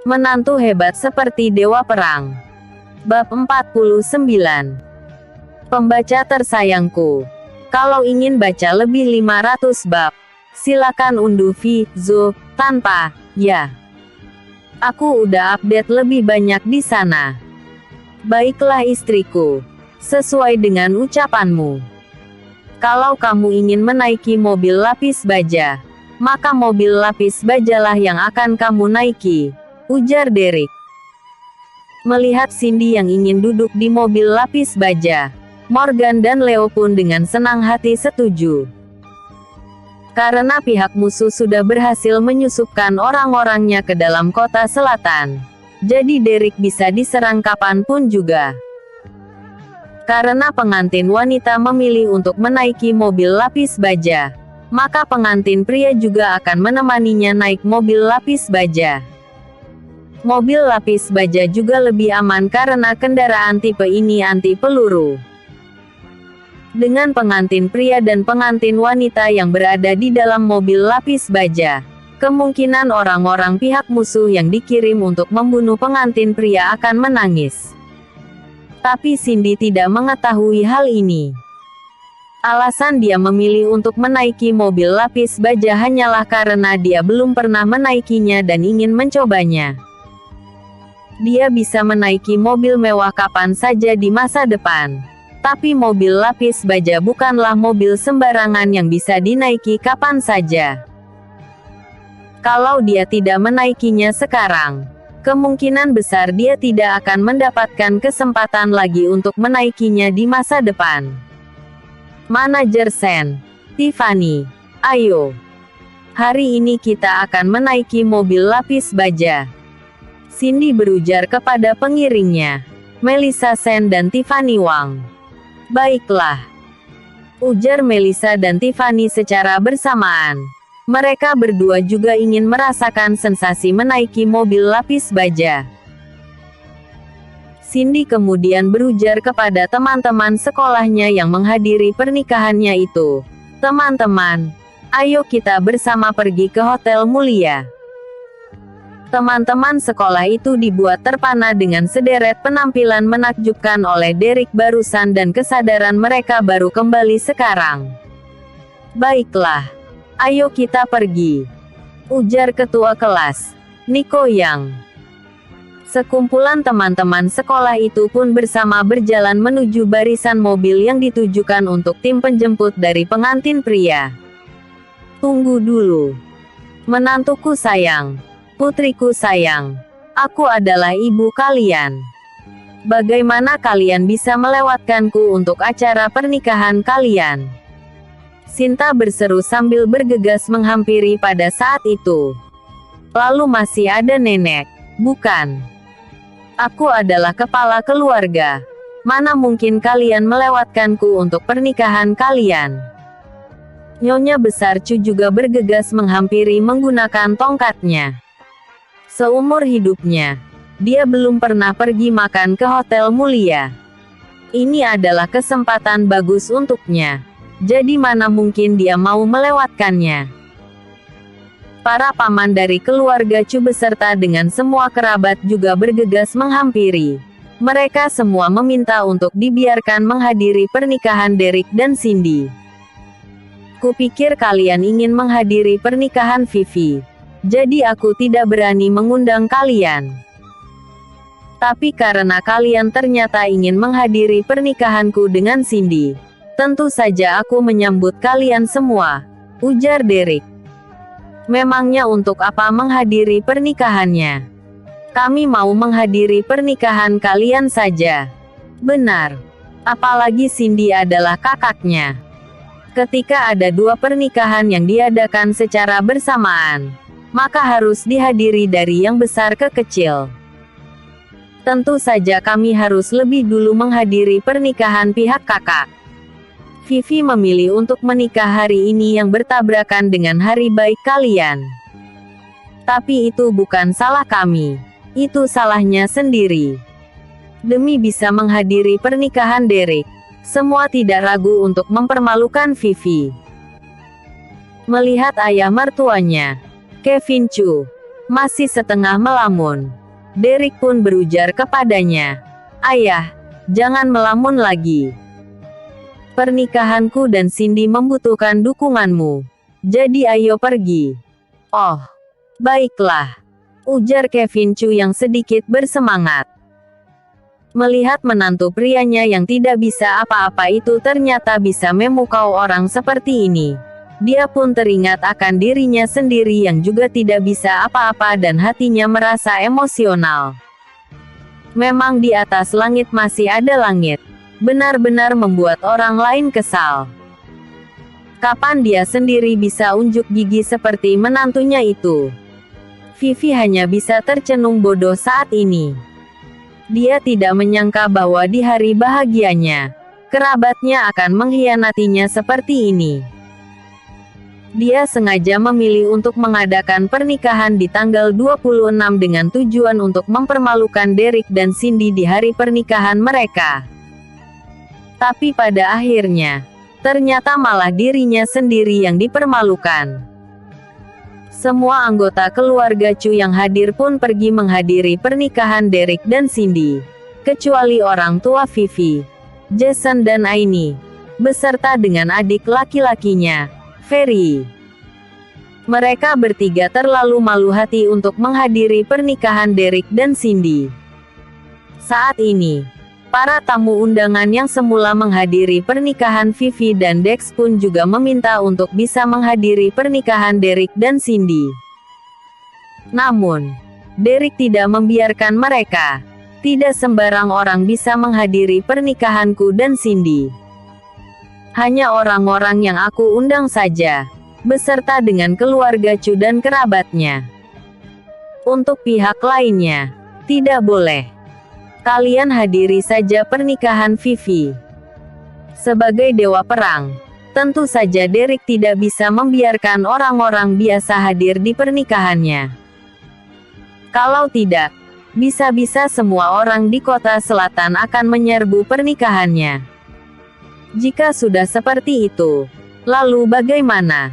Menantu hebat seperti dewa perang. Bab 49. Pembaca tersayangku, kalau ingin baca lebih 500 bab, silakan unduh Vizo tanpa ya. Aku udah update lebih banyak di sana. Baiklah istriku, sesuai dengan ucapanmu. Kalau kamu ingin menaiki mobil lapis baja, maka mobil lapis bajalah yang akan kamu naiki, ujar Derek. Melihat Cindy yang ingin duduk di mobil lapis baja, Morgan dan Leo pun dengan senang hati setuju. Karena pihak musuh sudah berhasil menyusupkan orang-orangnya ke dalam kota selatan, jadi Derek bisa diserang kapanpun juga. Karena pengantin wanita memilih untuk menaiki mobil lapis baja, maka pengantin pria juga akan menemaninya naik mobil lapis baja. Mobil lapis baja juga lebih aman karena kendaraan tipe ini anti peluru. Dengan pengantin pria dan pengantin wanita yang berada di dalam mobil lapis baja, kemungkinan orang-orang pihak musuh yang dikirim untuk membunuh pengantin pria akan menangis. Tapi Cindy tidak mengetahui hal ini. Alasan dia memilih untuk menaiki mobil lapis baja hanyalah karena dia belum pernah menaikinya dan ingin mencobanya. Dia bisa menaiki mobil mewah kapan saja di masa depan. Tapi mobil lapis baja bukanlah mobil sembarangan yang bisa dinaiki kapan saja. Kalau dia tidak menaikinya sekarang, kemungkinan besar dia tidak akan mendapatkan kesempatan lagi untuk menaikinya di masa depan. Manajer Sen, Tiffany, ayo. Hari ini kita akan menaiki mobil lapis baja. Cindy berujar kepada pengiringnya, Melissa Sen dan Tiffany Wang. Baiklah, ujar Melissa dan Tiffany secara bersamaan. Mereka berdua juga ingin merasakan sensasi menaiki mobil lapis baja. Cindy kemudian berujar kepada teman-teman sekolahnya yang menghadiri pernikahannya itu, teman-teman, ayo kita bersama pergi ke hotel mulia. Teman-teman sekolah itu dibuat terpana dengan sederet penampilan menakjubkan oleh Derek barusan dan kesadaran mereka baru kembali sekarang. Baiklah, ayo kita pergi, ujar ketua kelas, Nico Yang. Sekumpulan teman-teman sekolah itu pun bersama berjalan menuju barisan mobil yang ditujukan untuk tim penjemput dari pengantin pria. Tunggu dulu. Menantuku sayang. Putriku sayang. Aku adalah ibu kalian. Bagaimana kalian bisa melewatkanku untuk acara pernikahan kalian? Sinta berseru sambil bergegas menghampiri pada saat itu. Lalu masih ada nenek, bukan? Aku adalah kepala keluarga. Mana mungkin kalian melewatkanku untuk pernikahan kalian? Nyonya Besar Chu juga bergegas menghampiri menggunakan tongkatnya. Seumur hidupnya, dia belum pernah pergi makan ke hotel mulia. Ini adalah kesempatan bagus untuknya. Jadi mana mungkin dia mau melewatkannya? Para paman dari keluarga Chu beserta dengan semua kerabat juga bergegas menghampiri. Mereka semua meminta untuk dibiarkan menghadiri pernikahan Derek dan Cindy. Kupikir kalian ingin menghadiri pernikahan Vivi. Jadi aku tidak berani mengundang kalian. Tapi karena kalian ternyata ingin menghadiri pernikahanku dengan Cindy, tentu saja aku menyambut kalian semua, ujar Derek. Memangnya untuk apa menghadiri pernikahannya? Kami mau menghadiri pernikahan kalian saja. Benar. Apalagi Cindy adalah kakaknya. Ketika ada dua pernikahan yang diadakan secara bersamaan, maka harus dihadiri dari yang besar ke kecil. Tentu saja kami harus lebih dulu menghadiri pernikahan pihak kakak. Vivi memilih untuk menikah hari ini yang bertabrakan dengan hari baik kalian. Tapi itu bukan salah kami. Itu salahnya sendiri. Demi bisa menghadiri pernikahan Derek, semua tidak ragu untuk mempermalukan Vivi. Melihat ayah mertuanya, Kevin Chu, masih setengah melamun. Derek pun berujar kepadanya, "Ayah, jangan melamun lagi. Pernikahanku dan Cindy membutuhkan dukunganmu. Jadi ayo pergi." "Oh, baiklah," ujar Kevin Chu yang sedikit bersemangat. Melihat menantu prianya yang tidak bisa apa-apa itu ternyata bisa memukau orang seperti ini, dia pun teringat akan dirinya sendiri yang juga tidak bisa apa-apa dan hatinya merasa emosional. Memang di atas langit masih ada langit. Benar-benar membuat orang lain kesal. Kapan dia sendiri bisa unjuk gigi seperti menantunya itu? Vivi hanya bisa tercenung bodoh saat ini. Dia tidak menyangka bahwa di hari bahagianya, kerabatnya akan mengkhianatinya seperti ini. Dia sengaja memilih untuk mengadakan pernikahan di tanggal 26 dengan tujuan untuk mempermalukan Derek dan Cindy di hari pernikahan mereka. Tapi pada akhirnya, ternyata malah dirinya sendiri yang dipermalukan. Semua anggota keluarga Chu yang hadir pun pergi menghadiri pernikahan Derek dan Cindy, kecuali orang tua Vivi, Jason dan Aini, beserta dengan adik laki-lakinya, Ferry. Mereka bertiga terlalu malu hati untuk menghadiri pernikahan Derek dan Cindy. Saat ini, para tamu undangan yang semula menghadiri pernikahan Vivi dan Dex pun juga meminta untuk bisa menghadiri pernikahan Derek dan Cindy. Namun, Derek tidak membiarkan mereka. Tidak sembarang orang bisa menghadiri pernikahanku dan Cindy. Hanya orang-orang yang aku undang saja, beserta dengan keluarga Chu dan kerabatnya. Untuk pihak lainnya, tidak boleh. Kalian hadiri saja pernikahan Vivi. Sebagai dewa perang, tentu saja Derek tidak bisa membiarkan orang-orang biasa hadir di pernikahannya. Kalau tidak, bisa-bisa semua orang di kota selatan akan menyerbu pernikahannya. Jika sudah seperti itu, lalu bagaimana?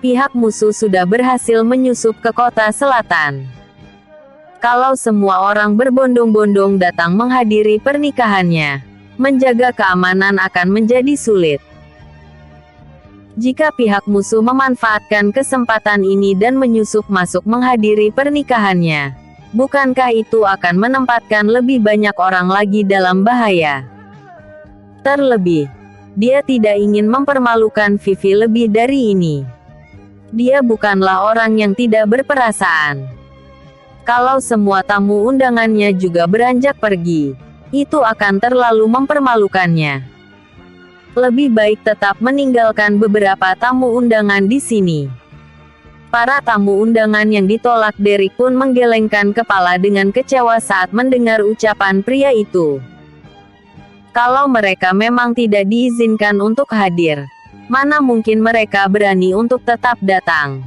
Pihak musuh sudah berhasil menyusup ke kota selatan. Kalau semua orang berbondong-bondong datang menghadiri pernikahannya, menjaga keamanan akan menjadi sulit. Jika pihak musuh memanfaatkan kesempatan ini dan menyusup masuk menghadiri pernikahannya, bukankah itu akan menempatkan lebih banyak orang lagi dalam bahaya? Terlebih, dia tidak ingin mempermalukan Vivi lebih dari ini. Dia bukanlah orang yang tidak berperasaan. Kalau semua tamu undangannya juga beranjak pergi, itu akan terlalu mempermalukannya. Lebih baik tetap meninggalkan beberapa tamu undangan di sini. Para tamu undangan yang ditolak Derek pun menggelengkan kepala dengan kecewa saat mendengar ucapan pria itu. Kalau mereka memang tidak diizinkan untuk hadir, mana mungkin mereka berani untuk tetap datang?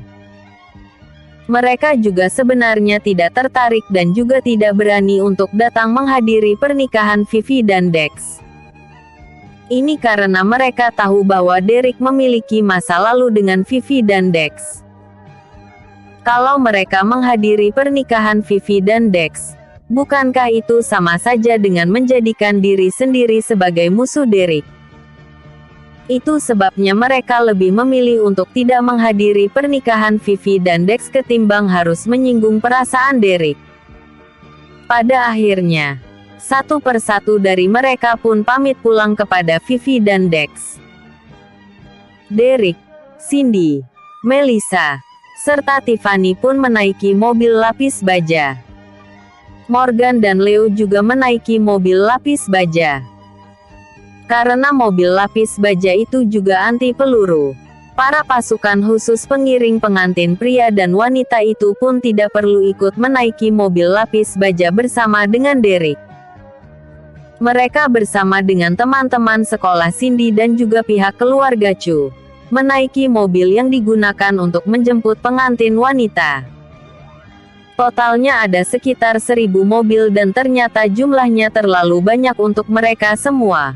Mereka juga sebenarnya tidak tertarik dan juga tidak berani untuk datang menghadiri pernikahan Vivi dan Dex. Ini karena mereka tahu bahwa Derek memiliki masa lalu dengan Vivi dan Dex. Kalau mereka menghadiri pernikahan Vivi dan Dex, bukankah itu sama saja dengan menjadikan diri sendiri sebagai musuh Derek? Itu sebabnya mereka lebih memilih untuk tidak menghadiri pernikahan Vivi dan Dex ketimbang harus menyinggung perasaan Derek. Pada akhirnya, satu persatu dari mereka pun pamit pulang kepada Vivi dan Dex. Derek, Cindy, Melissa, serta Tiffany pun menaiki mobil lapis baja. Morgan dan Leo juga menaiki mobil lapis baja. Karena mobil lapis baja itu juga anti peluru, para pasukan khusus pengiring pengantin pria dan wanita itu pun tidak perlu ikut menaiki mobil lapis baja bersama dengan Derek. Mereka bersama dengan teman-teman sekolah Cindy dan juga pihak keluarga Chu, menaiki mobil yang digunakan untuk menjemput pengantin wanita. Totalnya ada sekitar 1000 mobil dan ternyata jumlahnya terlalu banyak untuk mereka semua.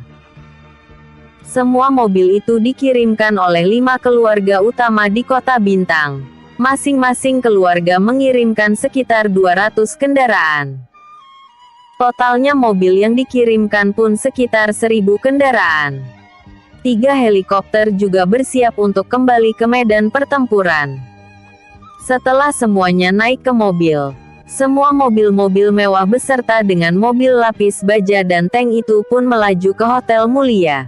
Semua mobil itu dikirimkan oleh 5 keluarga utama di Kota Bintang, Masing-masing keluarga mengirimkan sekitar 200 kendaraan. Totalnya mobil yang dikirimkan pun sekitar 1000 kendaraan. 3 helikopter juga bersiap untuk kembali ke medan pertempuran. Setelah semuanya naik ke mobil, semua mobil-mobil mewah beserta dengan mobil lapis baja dan tank itu pun melaju ke Hotel Mulia.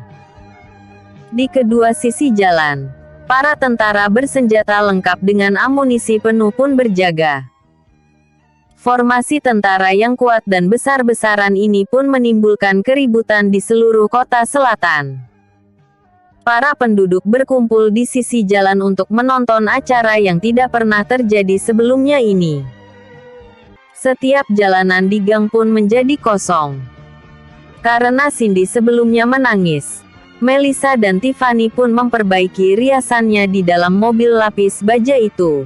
Di kedua sisi jalan, para tentara bersenjata lengkap dengan amunisi penuh pun berjaga. Formasi tentara yang kuat dan besar-besaran ini pun menimbulkan keributan di seluruh kota selatan. Para penduduk berkumpul di sisi jalan untuk menonton acara yang tidak pernah terjadi sebelumnya ini. Setiap jalanan di gang pun menjadi kosong. Karena Cindy sebelumnya menangis, Melissa dan Tiffany pun memperbaiki riasannya di dalam mobil lapis baja itu.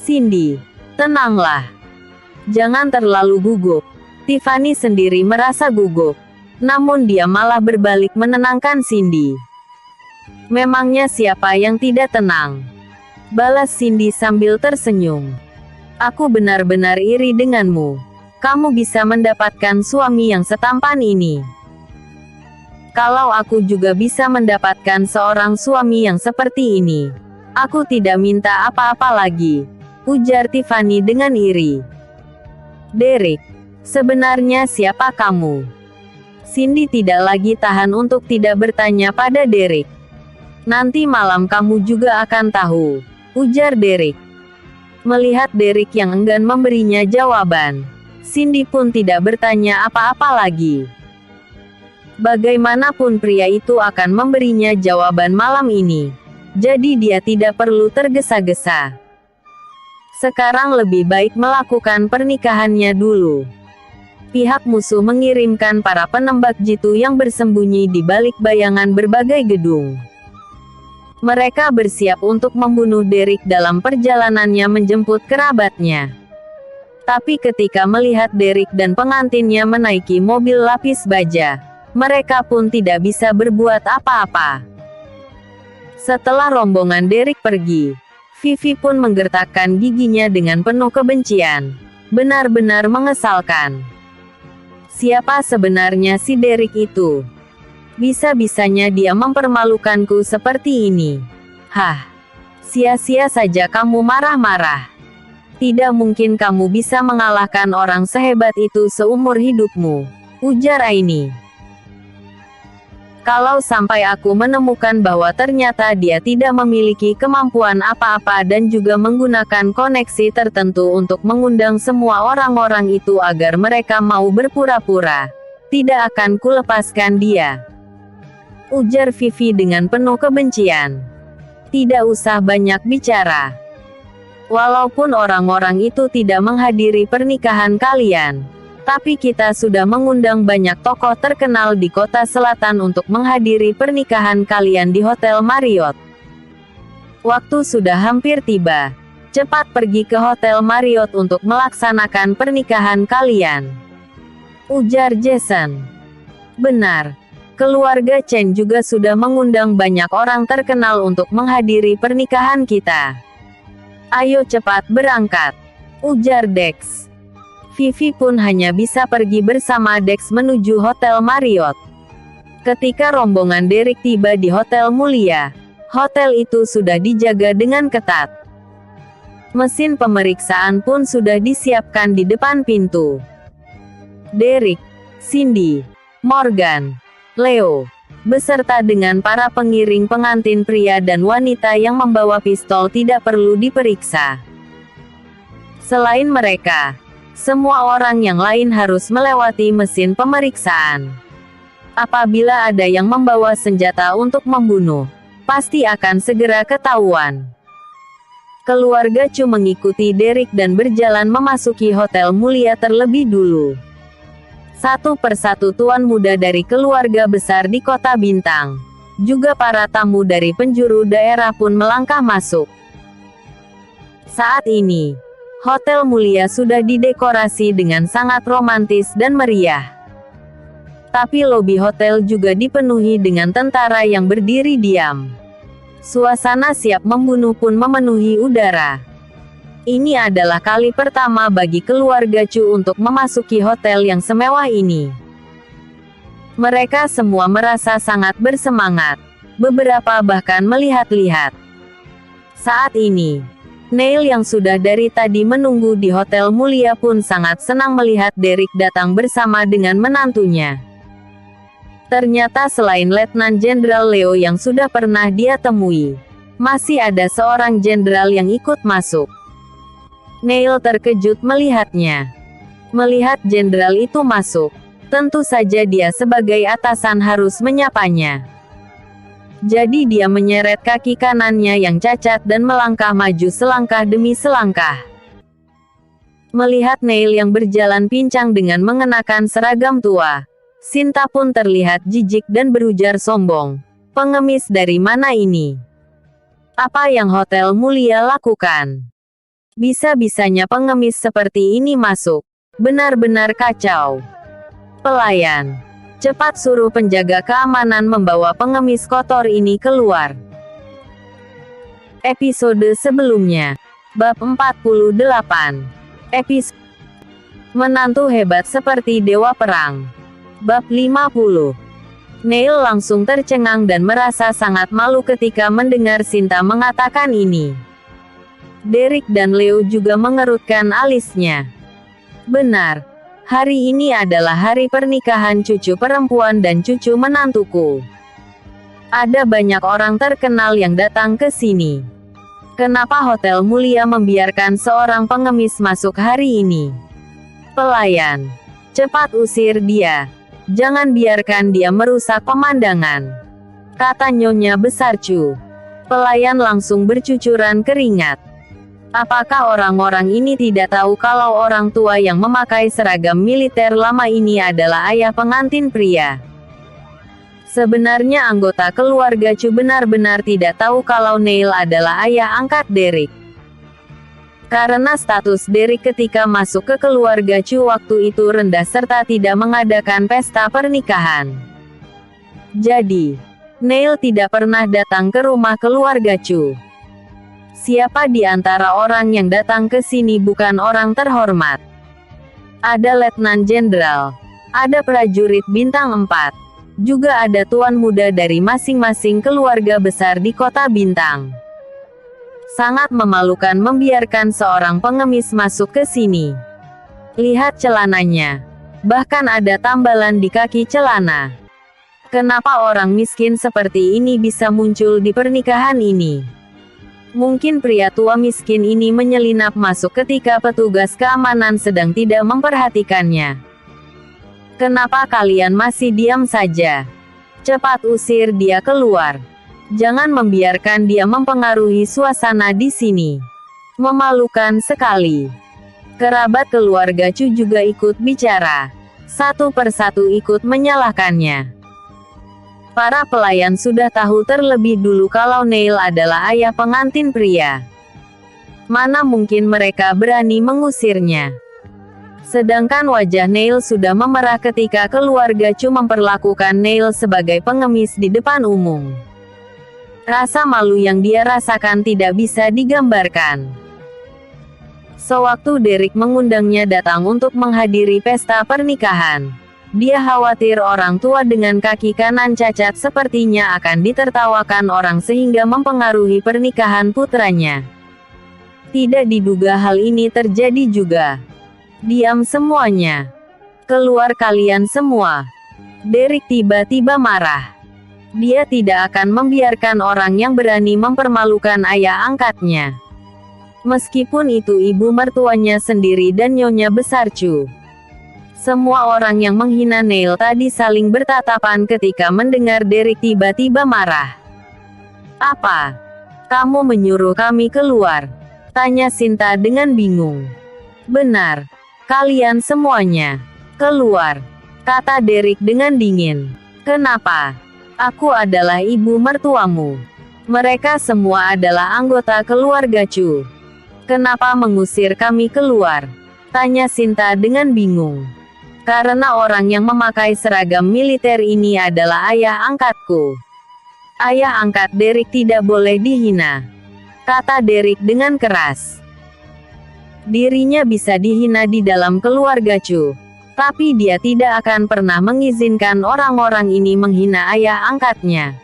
"Cindy, tenanglah. Jangan terlalu gugup." Tiffany sendiri merasa gugup, namun dia malah berbalik menenangkan Cindy. "Memangnya siapa yang tidak tenang?" balas Cindy sambil tersenyum. "Aku benar-benar iri denganmu. Kamu bisa mendapatkan suami yang setampan ini. Kalau aku juga bisa mendapatkan seorang suami yang seperti ini, aku tidak minta apa-apa lagi," ujar Tiffany dengan iri. "Derek, sebenarnya siapa kamu?" Cindy tidak lagi tahan untuk tidak bertanya pada Derek. "Nanti malam kamu juga akan tahu," ujar Derek. Melihat Derek yang enggan memberinya jawaban, Cindy pun tidak bertanya apa-apa lagi. Bagaimanapun pria itu akan memberinya jawaban malam ini, jadi dia tidak perlu tergesa-gesa. Sekarang lebih baik melakukan pernikahannya dulu. Pihak musuh mengirimkan para penembak jitu yang bersembunyi di balik bayangan berbagai gedung. Mereka bersiap untuk membunuh Derek dalam perjalanannya menjemput kerabatnya. Tapi ketika melihat Derek dan pengantinnya menaiki mobil lapis baja, mereka pun tidak bisa berbuat apa-apa. Setelah rombongan Derek pergi, Vivi pun menggertakkan giginya dengan penuh kebencian. Benar-benar mengesalkan. Siapa sebenarnya si Derek itu? Bisa-bisanya dia mempermalukanku seperti ini. Hah, sia-sia saja kamu marah-marah. Tidak mungkin kamu bisa mengalahkan orang sehebat itu seumur hidupmu, ujar Aini. Kalau sampai aku menemukan bahwa ternyata dia tidak memiliki kemampuan apa-apa dan juga menggunakan koneksi tertentu untuk mengundang semua orang-orang itu agar mereka mau berpura-pura, tidak akan kulepaskan dia, ujar Vivi dengan penuh kebencian. Tidak usah banyak bicara. Walaupun orang-orang itu tidak menghadiri pernikahan kalian, tapi kita sudah mengundang banyak tokoh terkenal di kota selatan untuk menghadiri pernikahan kalian di Hotel Marriott. Waktu sudah hampir tiba. Cepat pergi ke Hotel Marriott untuk melaksanakan pernikahan kalian, ujar Jason. Benar. Keluarga Chen juga sudah mengundang banyak orang terkenal untuk menghadiri pernikahan kita. Ayo cepat berangkat, ujar Dex. Vivi pun hanya bisa pergi bersama Dex menuju Hotel Marriott. Ketika rombongan Derek tiba di Hotel Mulia, hotel itu sudah dijaga dengan ketat. Mesin pemeriksaan pun sudah disiapkan di depan pintu. Derek, Cindy, Morgan, Leo, beserta dengan para pengiring pengantin pria dan wanita yang membawa pistol tidak perlu diperiksa. Selain mereka, semua orang yang lain harus melewati mesin pemeriksaan. Apabila ada yang membawa senjata untuk membunuh, pasti akan segera ketahuan. Keluarga Chu mengikuti Derek dan berjalan memasuki Hotel Mulia terlebih dulu. Satu persatu tuan muda dari keluarga besar di Kota Bintang, juga para tamu dari penjuru daerah pun melangkah masuk. Saat ini, Hotel Mulia sudah didekorasi dengan sangat romantis dan meriah. Tapi lobi hotel juga dipenuhi dengan tentara yang berdiri diam. Suasana siap membunuh pun memenuhi udara. Ini adalah kali pertama bagi keluarga Chu untuk memasuki hotel yang semewah ini. Mereka semua merasa sangat bersemangat. Beberapa bahkan melihat-lihat. Saat ini, Neil yang sudah dari tadi menunggu di hotel mulia pun sangat senang melihat Derek datang bersama dengan menantunya. Ternyata selain Letnan Jenderal Leo yang sudah pernah dia temui, masih ada seorang jenderal yang ikut masuk. Neil terkejut melihatnya. Melihat jenderal itu masuk, tentu saja dia sebagai atasan harus menyapanya. Jadi dia menyeret kaki kanannya yang cacat dan melangkah maju selangkah demi selangkah. Melihat Neil yang berjalan pincang dengan mengenakan seragam tua, Sinta pun terlihat jijik dan berujar sombong. Pengemis dari mana ini? Apa yang hotel mulia lakukan? Bisa-bisanya pengemis seperti ini masuk. Benar-benar kacau. Pelayan, cepat suruh penjaga keamanan membawa pengemis kotor ini keluar. Episode sebelumnya. Bab 48. Episode Menantu hebat seperti dewa perang. Bab 50. Neil langsung tercengang dan merasa sangat malu ketika mendengar Sinta mengatakan ini. Derek dan Leo juga mengerutkan alisnya. Benar, hari ini adalah hari pernikahan cucu perempuan dan cucu menantuku. Ada banyak orang terkenal yang datang ke sini. Kenapa hotel mulia membiarkan seorang pengemis masuk hari ini? Pelayan, cepat usir dia. Jangan biarkan dia merusak pemandangan, kata Nyonya Besar Chu. Pelayan langsung bercucuran keringat. Apakah orang-orang ini tidak tahu kalau orang tua yang memakai seragam militer lama ini adalah ayah pengantin pria? Sebenarnya anggota keluarga Chu benar-benar tidak tahu kalau Neil adalah ayah angkat Derek. Karena status Derek ketika masuk ke keluarga Chu waktu itu rendah serta tidak mengadakan pesta pernikahan. Jadi, Neil tidak pernah datang ke rumah keluarga Chu. Siapa di antara orang yang datang ke sini bukan orang terhormat? Ada letnan jenderal, ada prajurit bintang 4, juga ada tuan muda dari masing-masing keluarga besar di kota bintang. Sangat memalukan membiarkan seorang pengemis masuk ke sini. Lihat celananya. Bahkan ada tambalan di kaki celana. Kenapa orang miskin seperti ini bisa muncul di pernikahan ini? Mungkin pria tua miskin ini menyelinap masuk ketika petugas keamanan sedang tidak memperhatikannya. Kenapa kalian masih diam saja? Cepat usir dia keluar. Jangan membiarkan dia mempengaruhi suasana di sini. Memalukan sekali. Kerabat keluarga Chu juga ikut bicara. Satu persatu ikut menyalahkannya. Para pelayan sudah tahu terlebih dulu kalau Neil adalah ayah pengantin pria. Mana mungkin mereka berani mengusirnya. Sedangkan wajah Neil sudah memerah ketika keluarga Chu memperlakukan Neil sebagai pengemis di depan umum. Rasa malu yang dia rasakan tidak bisa digambarkan. Sewaktu Derek mengundangnya datang untuk menghadiri pesta pernikahan, dia khawatir orang tua dengan kaki kanan cacat sepertinya akan ditertawakan orang sehingga mempengaruhi pernikahan putranya. Tidak diduga hal ini terjadi juga. Diam semuanya. Keluar kalian semua. Derek tiba-tiba marah. Dia tidak akan membiarkan orang yang berani mempermalukan ayah angkatnya. Meskipun itu ibu mertuanya sendiri dan Nyonya Besar Chu. Semua orang yang menghina Neil tadi saling bertatapan ketika mendengar Derek tiba-tiba marah. Apa? Kamu menyuruh kami keluar? Tanya Sinta dengan bingung. Benar. Kalian semuanya. Keluar. Kata Derek dengan dingin. Kenapa? Aku adalah ibu mertuamu. Mereka semua adalah anggota keluarga Chu. Kenapa mengusir kami keluar? Tanya Sinta dengan bingung. Karena orang yang memakai seragam militer ini adalah ayah angkatku. Ayah angkat Derek tidak boleh dihina, kata Derek dengan keras. Dirinya bisa dihina di dalam keluarga Chu, tapi dia tidak akan pernah mengizinkan orang-orang ini menghina ayah angkatnya.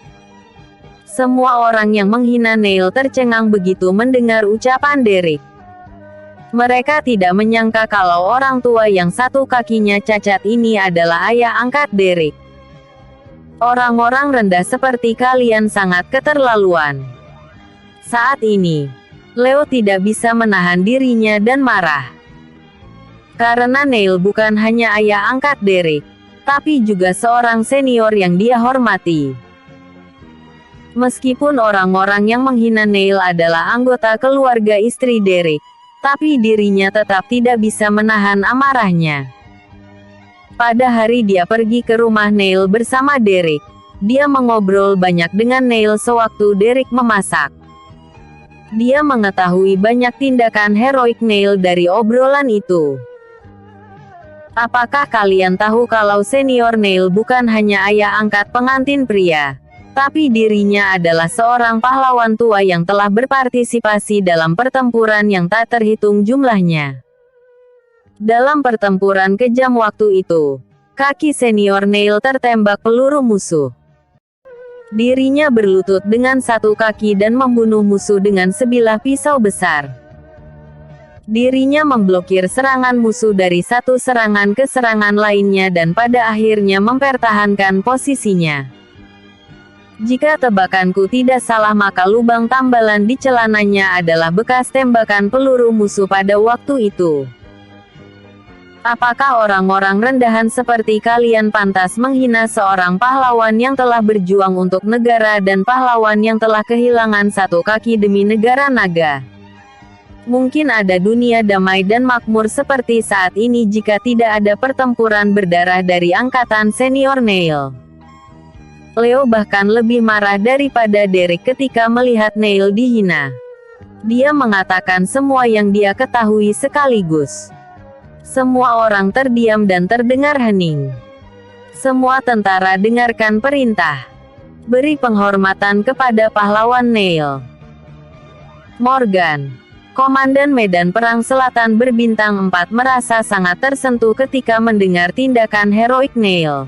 Semua orang yang menghina Neil tercengang begitu mendengar ucapan Derek. Mereka tidak menyangka kalau orang tua yang satu kakinya cacat ini adalah ayah angkat Derek. Orang-orang rendah seperti kalian sangat keterlaluan. Saat ini, Leo tidak bisa menahan dirinya dan marah. Karena Neil bukan hanya ayah angkat Derek, tapi juga seorang senior yang dia hormati. Meskipun orang-orang yang menghina Neil adalah anggota keluarga istri Derek, tapi dirinya tetap tidak bisa menahan amarahnya. Pada hari dia pergi ke rumah Neil bersama Derek, dia mengobrol banyak dengan Neil sewaktu Derek memasak. Dia mengetahui banyak tindakan heroik Neil dari obrolan itu. Apakah kalian tahu kalau senior Neil bukan hanya ayah angkat pengantin pria, tapi dirinya adalah seorang pahlawan tua yang telah berpartisipasi dalam pertempuran yang tak terhitung jumlahnya. Dalam pertempuran kejam waktu itu, kaki senior Neil tertembak peluru musuh. Dirinya berlutut dengan satu kaki dan membunuh musuh dengan sebilah pisau besar. Dirinya memblokir serangan musuh dari satu serangan ke serangan lainnya dan pada akhirnya mempertahankan posisinya. Jika tebakanku tidak salah maka lubang tambalan di celananya adalah bekas tembakan peluru musuh pada waktu itu. Apakah orang-orang rendahan seperti kalian pantas menghina seorang pahlawan yang telah berjuang untuk negara dan pahlawan yang telah kehilangan satu kaki demi negara naga? Mungkin ada dunia damai dan makmur seperti saat ini jika tidak ada pertempuran berdarah dari angkatan senior Neil. Leo bahkan lebih marah daripada Derek ketika melihat Neil dihina. Dia mengatakan semua yang dia ketahui sekaligus. Semua orang terdiam dan terdengar hening. Semua tentara dengarkan perintah. Beri penghormatan kepada pahlawan Neil. Morgan, Komandan Medan Perang Selatan berbintang 4 merasa sangat tersentuh ketika mendengar tindakan heroik Neil.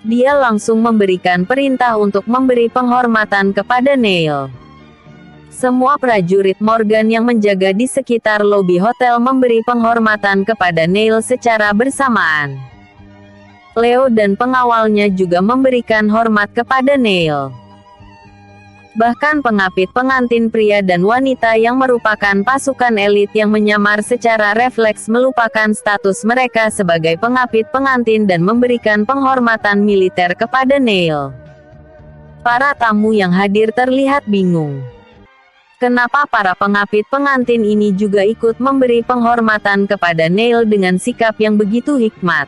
Dia langsung memberikan perintah untuk memberi penghormatan kepada Neil. Semua prajurit Morgan yang menjaga di sekitar lobi hotel memberi penghormatan kepada Neil secara bersamaan. Leo dan pengawalnya juga memberikan hormat kepada Neil. Bahkan pengapit pengantin pria dan wanita yang merupakan pasukan elit yang menyamar secara refleks melupakan status mereka sebagai pengapit pengantin dan memberikan penghormatan militer kepada Neil. Para tamu yang hadir terlihat bingung. Kenapa para pengapit pengantin ini juga ikut memberi penghormatan kepada Neil dengan sikap yang begitu hikmat?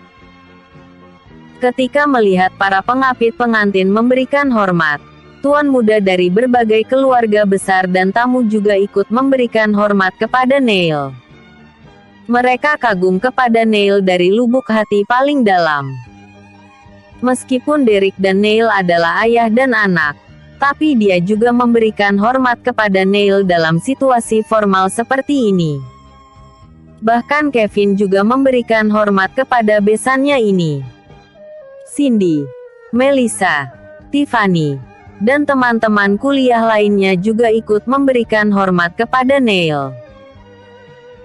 Ketika melihat para pengapit pengantin memberikan hormat, tuan muda dari berbagai keluarga besar dan tamu juga ikut memberikan hormat kepada Neil. Mereka kagum kepada Neil dari lubuk hati paling dalam. Meskipun Derek dan Neil adalah ayah dan anak, tapi dia juga memberikan hormat kepada Neil dalam situasi formal seperti ini. Bahkan Kevin juga memberikan hormat kepada besannya ini. Cindy, Melissa, Tiffany, dan teman-teman kuliah lainnya juga ikut memberikan hormat kepada Neil.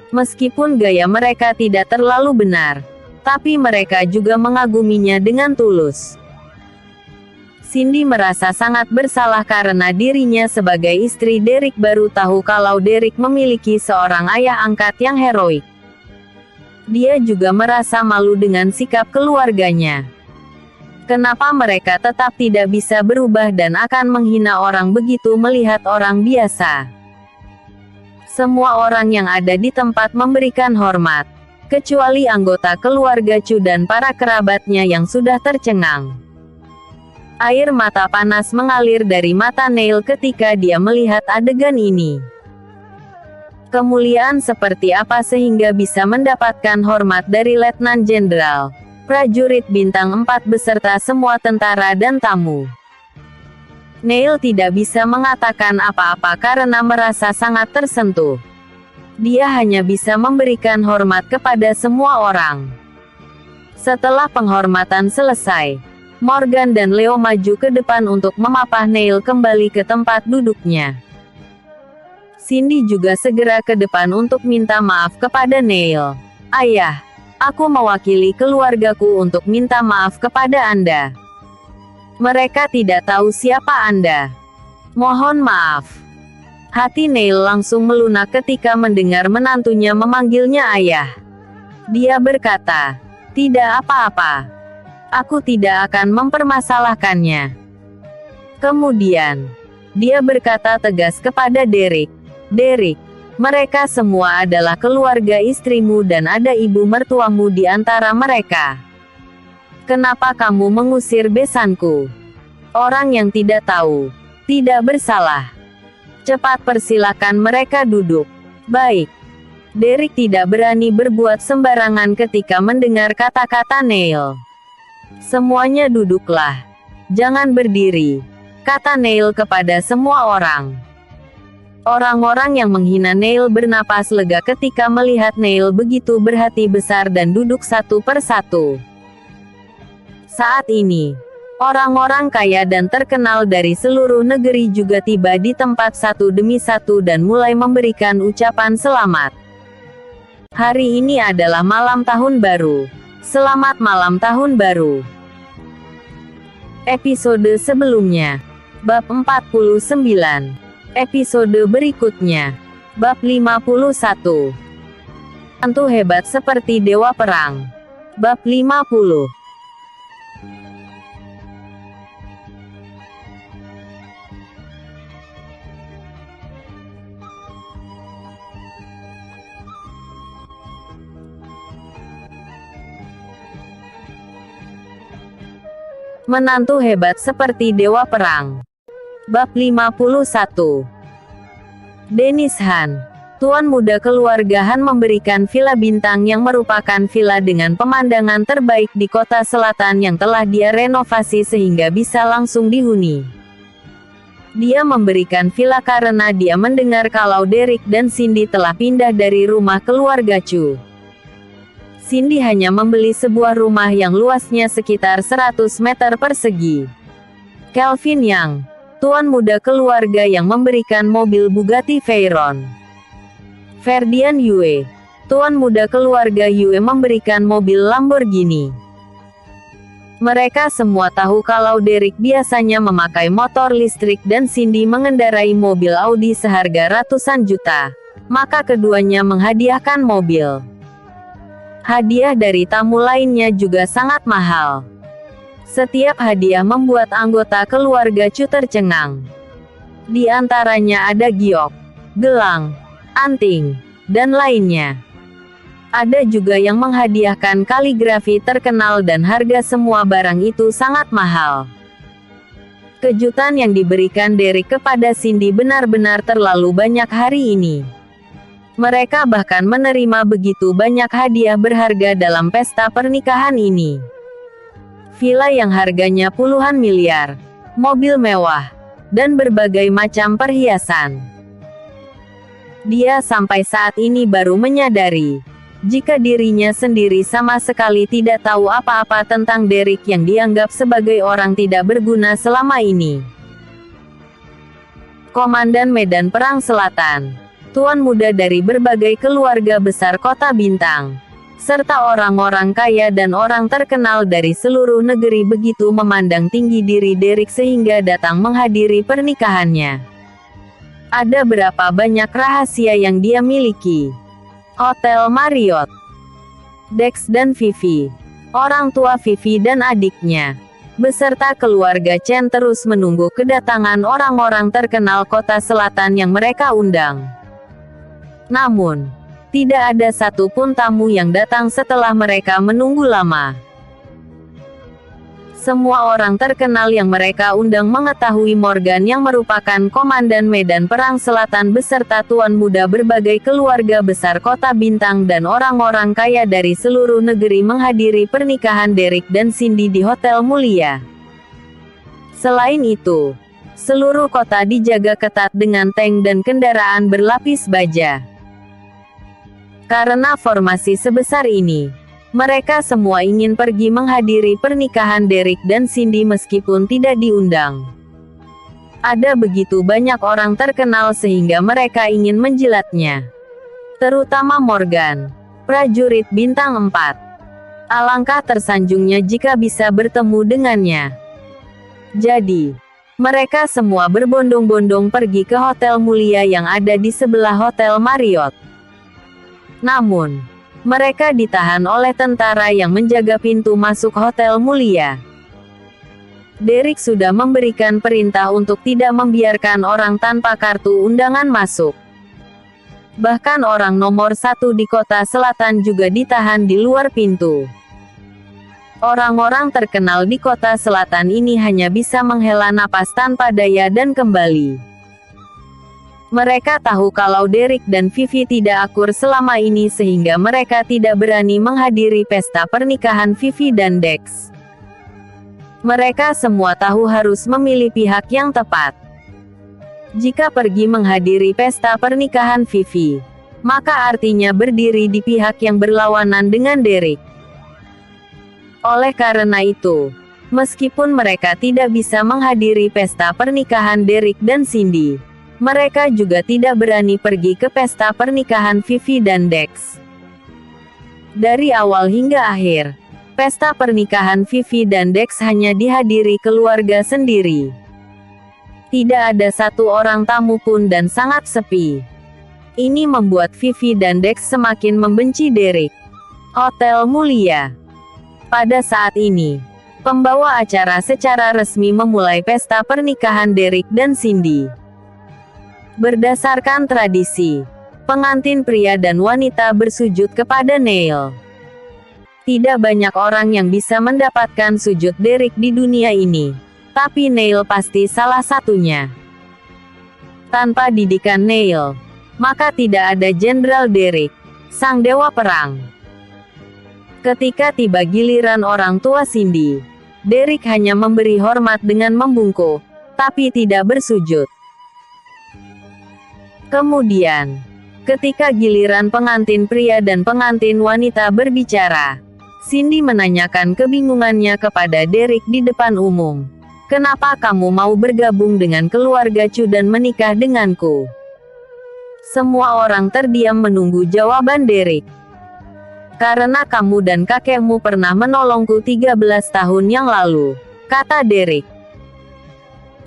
Meskipun gaya mereka tidak terlalu benar, tapi mereka juga mengaguminya dengan tulus. Cindy merasa sangat bersalah karena dirinya sebagai istri Derek baru tahu kalau Derek memiliki seorang ayah angkat yang heroik. Dia juga merasa malu dengan sikap keluarganya. Kenapa mereka tetap tidak bisa berubah dan akan menghina orang begitu melihat orang biasa? Semua orang yang ada di tempat memberikan hormat, kecuali anggota keluarga Chu dan para kerabatnya yang sudah tercengang. Air mata panas mengalir dari mata Neil ketika dia melihat adegan ini. Kemuliaan seperti apa sehingga bisa mendapatkan hormat dari Letnan Jenderal, prajurit bintang 4 beserta semua tentara dan tamu. Neil tidak bisa mengatakan apa-apa karena merasa sangat tersentuh. Dia hanya bisa memberikan hormat kepada semua orang. Setelah penghormatan selesai, Morgan dan Leo maju ke depan untuk memapah Neil kembali ke tempat duduknya. Cindy juga segera ke depan untuk minta maaf kepada Neil. Ayah, aku mewakili keluargaku untuk minta maaf kepada Anda. Mereka tidak tahu siapa Anda. Mohon maaf. Hati Neil langsung melunak ketika mendengar menantunya memanggilnya ayah. Dia berkata, "Tidak apa-apa. Aku tidak akan mempermasalahkannya." Kemudian, dia berkata tegas kepada Derek, "Derek, mereka semua adalah keluarga istrimu dan ada ibu mertuamu di antara mereka. Kenapa kamu mengusir besanku? Orang yang tidak tahu, tidak bersalah. Cepat persilakan mereka duduk." Baik. Derek tidak berani berbuat sembarangan ketika mendengar kata-kata Neil. "Semuanya duduklah. Jangan berdiri," kata Neil kepada semua orang. Orang-orang yang menghina Neil bernapas lega ketika melihat Neil begitu berhati besar dan duduk satu persatu. Saat ini, orang-orang kaya dan terkenal dari seluruh negeri juga tiba di tempat satu demi satu dan mulai memberikan ucapan selamat. Hari ini adalah malam tahun baru. Selamat malam tahun baru. Episode sebelumnya. Bab 49. Episode berikutnya. Bab 51. Hantu hebat seperti dewa perang. Bab 50. Menantu hebat seperti dewa perang. Bab 51. Dennis Han, tuan muda keluarga Han memberikan villa bintang yang merupakan villa dengan pemandangan terbaik di kota selatan yang telah dia renovasi sehingga bisa langsung dihuni. Dia memberikan villa karena dia mendengar kalau Derek dan Cindy telah pindah dari rumah keluarga Chu. Cindy hanya membeli sebuah rumah yang luasnya sekitar 100 meter persegi. Kelvin Yang, tuan muda keluarga yang memberikan mobil Bugatti Veyron. Ferdian Yue, tuan muda keluarga Yue memberikan mobil Lamborghini. Mereka semua tahu kalau Derek biasanya memakai motor listrik dan Cindy mengendarai mobil Audi seharga ratusan juta, maka keduanya menghadiahkan mobil. Hadiah dari tamu lainnya juga sangat mahal. Setiap hadiah membuat anggota keluarga Chu tercengang. Di antaranya ada giok, gelang, anting, dan lainnya. Ada juga yang menghadiahkan kaligrafi terkenal dan harga semua barang itu sangat mahal. Kejutan yang diberikan Derek kepada Cindy benar-benar terlalu banyak hari ini. Mereka bahkan menerima begitu banyak hadiah berharga dalam pesta pernikahan ini. Villa yang harganya puluhan miliar, mobil mewah, dan berbagai macam perhiasan. Dia sampai saat ini baru menyadari, jika dirinya sendiri sama sekali tidak tahu apa-apa tentang Derek yang dianggap sebagai orang tidak berguna selama ini. Komandan Medan Perang Selatan, tuan muda dari berbagai keluarga besar kota bintang, serta orang-orang kaya dan orang terkenal dari seluruh negeri begitu memandang tinggi diri Derek sehingga datang menghadiri pernikahannya. Ada berapa banyak rahasia yang dia miliki. Hotel Marriott. Dex dan Vivi, orang tua Vivi dan adiknya, beserta keluarga Chen terus menunggu kedatangan orang-orang terkenal kota selatan yang mereka undang. Namun, tidak ada satupun tamu yang datang setelah mereka menunggu lama. Semua orang terkenal yang mereka undang mengetahui Morgan yang merupakan komandan Medan Perang Selatan beserta tuan muda berbagai keluarga besar kota bintang dan orang-orang kaya dari seluruh negeri menghadiri pernikahan Derek dan Cindy di Hotel Mulia. Selain itu, Seluruh kota dijaga ketat dengan tank dan kendaraan berlapis baja. Karena formasi sebesar ini, mereka semua ingin pergi menghadiri pernikahan Derek dan Cindy meskipun tidak diundang. Ada begitu banyak orang terkenal sehingga mereka ingin menjilatnya. Terutama Morgan, prajurit bintang 4. Alangkah tersanjungnya jika bisa bertemu dengannya. Jadi, mereka semua berbondong-bondong pergi ke hotel mulia yang ada di sebelah Hotel Marriott. Namun, mereka ditahan oleh tentara yang menjaga pintu masuk hotel mulia. Derek sudah memberikan perintah untuk tidak membiarkan orang tanpa kartu undangan masuk. Bahkan orang nomor 1 di kota selatan juga ditahan di luar pintu. Orang-orang terkenal di kota selatan ini hanya bisa menghela napas tanpa daya dan kembali. Mereka tahu kalau Derek dan Vivi tidak akur selama ini sehingga mereka tidak berani menghadiri pesta pernikahan Vivi dan Dex. Mereka semua tahu harus memilih pihak yang tepat. Jika pergi menghadiri pesta pernikahan Vivi, maka artinya berdiri di pihak yang berlawanan dengan Derek. Oleh karena itu, meskipun mereka tidak bisa menghadiri pesta pernikahan Derek dan Cindy, mereka juga tidak berani pergi ke pesta pernikahan Vivi dan Dex. Dari awal hingga akhir, pesta pernikahan Vivi dan Dex hanya dihadiri keluarga sendiri. Tidak ada satu orang tamu pun dan sangat sepi. Ini membuat Vivi dan Dex semakin membenci Derek. Hotel mulia. Pada saat ini, pembawa acara secara resmi memulai pesta pernikahan Derek dan Cindy. Berdasarkan tradisi, pengantin pria dan wanita bersujud kepada Neil. Tidak banyak orang yang bisa mendapatkan sujud Derek di dunia ini, tapi Neil pasti salah satunya. Tanpa didikan Neil, maka tidak ada Jenderal Derek, sang dewa perang. Ketika tiba giliran orang tua Cindy, Derek hanya memberi hormat dengan membungkuk, tapi tidak bersujud. Kemudian, ketika giliran pengantin pria dan pengantin wanita berbicara, Cindy menanyakan kebingungannya kepada Derek di depan umum. Kenapa kamu mau bergabung dengan keluarga Chu dan menikah denganku? Semua orang terdiam menunggu jawaban Derek. Karena kamu dan kakekmu pernah menolongku 13 tahun yang lalu, kata Derek.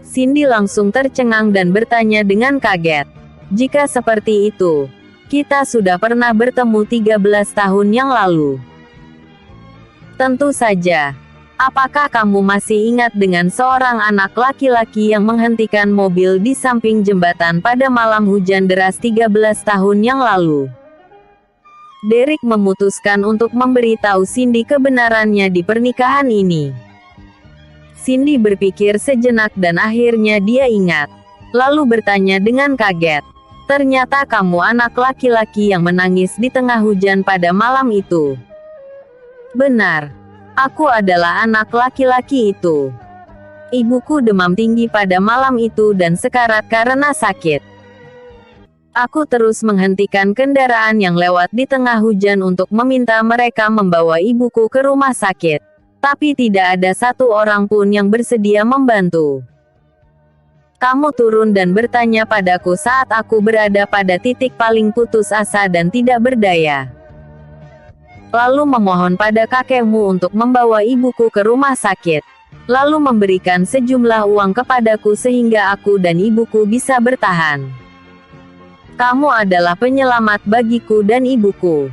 Cindy langsung tercengang dan bertanya dengan kaget. Jika seperti itu, kita sudah pernah bertemu 13 tahun yang lalu. Tentu saja. Apakah kamu masih ingat dengan seorang anak laki-laki yang menghentikan mobil di samping jembatan pada malam hujan deras 13 tahun yang lalu? Derek memutuskan untuk memberitahu Cindy kebenarannya di pernikahan ini. Cindy berpikir sejenak dan akhirnya dia ingat. Lalu bertanya dengan kaget. Ternyata kamu anak laki-laki yang menangis di tengah hujan pada malam itu. Benar. Aku adalah anak laki-laki itu. Ibuku demam tinggi pada malam itu dan sekarat karena sakit. Aku terus menghentikan kendaraan yang lewat di tengah hujan untuk meminta mereka membawa ibuku ke rumah sakit. Tapi tidak ada satu orang pun yang bersedia membantu. Kamu turun dan bertanya padaku saat aku berada pada titik paling putus asa dan tidak berdaya. Lalu memohon pada kakekmu untuk membawa ibuku ke rumah sakit. Lalu memberikan sejumlah uang kepadaku sehingga aku dan ibuku bisa bertahan. Kamu adalah penyelamat bagiku dan ibuku.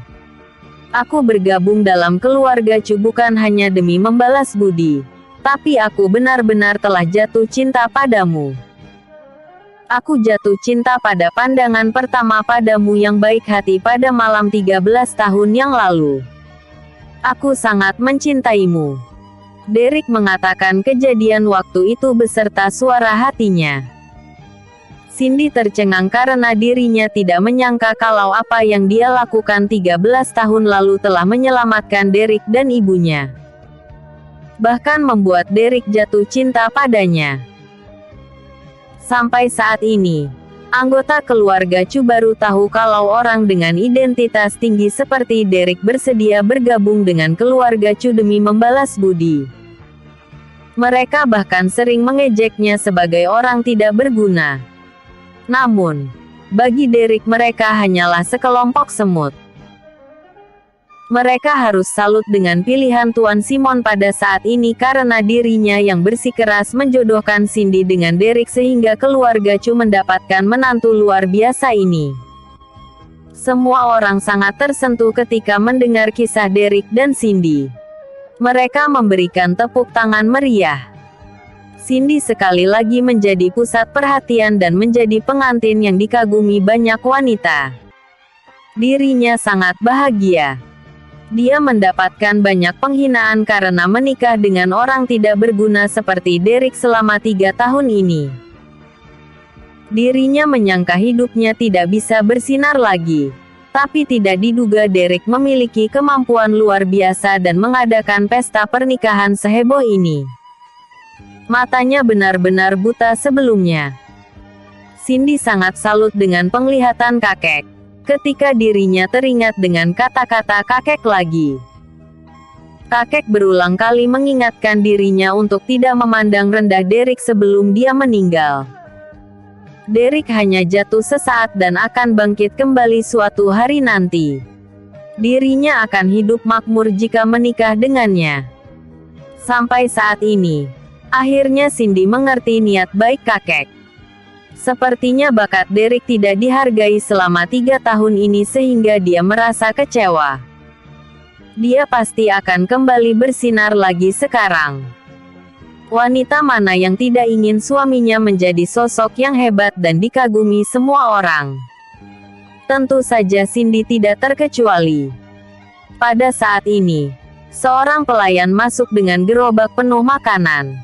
Aku bergabung dalam keluarga Chu bukan hanya demi membalas budi, tapi aku benar-benar telah jatuh cinta padamu. Aku jatuh cinta pada pandangan pertama padamu yang baik hati pada malam 13 tahun yang lalu. Aku sangat mencintaimu. Derek mengatakan kejadian waktu itu beserta suara hatinya. Cindy tercengang karena dirinya tidak menyangka kalau apa yang dia lakukan 13 tahun lalu telah menyelamatkan Derek dan ibunya. Bahkan membuat Derek jatuh cinta padanya. Sampai saat ini, anggota keluarga Chu baru tahu kalau orang dengan identitas tinggi seperti Derek bersedia bergabung dengan keluarga Chu demi membalas budi. Mereka bahkan sering mengejeknya sebagai orang tidak berguna. Namun, bagi Derek mereka hanyalah sekelompok semut. Mereka harus salut dengan pilihan Tuan Simon pada saat ini karena dirinya yang bersikeras menjodohkan Cindy dengan Derek sehingga keluarga Chu mendapatkan menantu luar biasa ini. Semua orang sangat tersentuh ketika mendengar kisah Derek dan Cindy. Mereka memberikan tepuk tangan meriah. Cindy sekali lagi menjadi pusat perhatian dan menjadi pengantin yang dikagumi banyak wanita. Dirinya sangat bahagia. Dia mendapatkan banyak penghinaan karena menikah dengan orang tidak berguna seperti Derek selama 3 tahun ini. Dirinya menyangka hidupnya tidak bisa bersinar lagi. Tapi tidak diduga Derek memiliki kemampuan luar biasa dan mengadakan pesta pernikahan seheboh ini. Matanya benar-benar buta sebelumnya. Cindy sangat salut dengan penglihatan kakek. Ketika dirinya teringat dengan kata-kata kakek lagi. Kakek berulang kali mengingatkan dirinya untuk tidak memandang rendah Derek sebelum dia meninggal. Derek hanya jatuh sesaat dan akan bangkit kembali suatu hari nanti. Dirinya akan hidup makmur jika menikah dengannya. Sampai saat ini, akhirnya Cindy mengerti niat baik kakek. Sepertinya bakat Derek tidak dihargai selama 3 tahun ini sehingga dia merasa kecewa. Dia pasti akan kembali bersinar lagi sekarang. Wanita mana yang tidak ingin suaminya menjadi sosok yang hebat dan dikagumi semua orang? Tentu saja Cindy tidak terkecuali. Pada saat ini, seorang pelayan masuk dengan gerobak penuh makanan.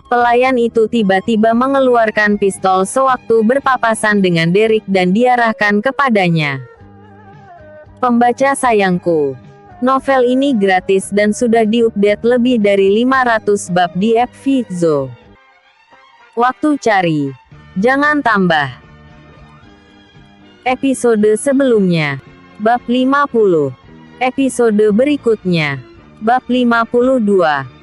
Pelayan itu tiba-tiba mengeluarkan pistol sewaktu berpapasan dengan Derek dan diarahkan kepadanya. Pembaca sayangku, novel ini gratis dan sudah diupdate lebih dari 500 bab di FVZO. Waktu cari, jangan tambah. Episode sebelumnya, bab 50. Episode berikutnya, bab 52.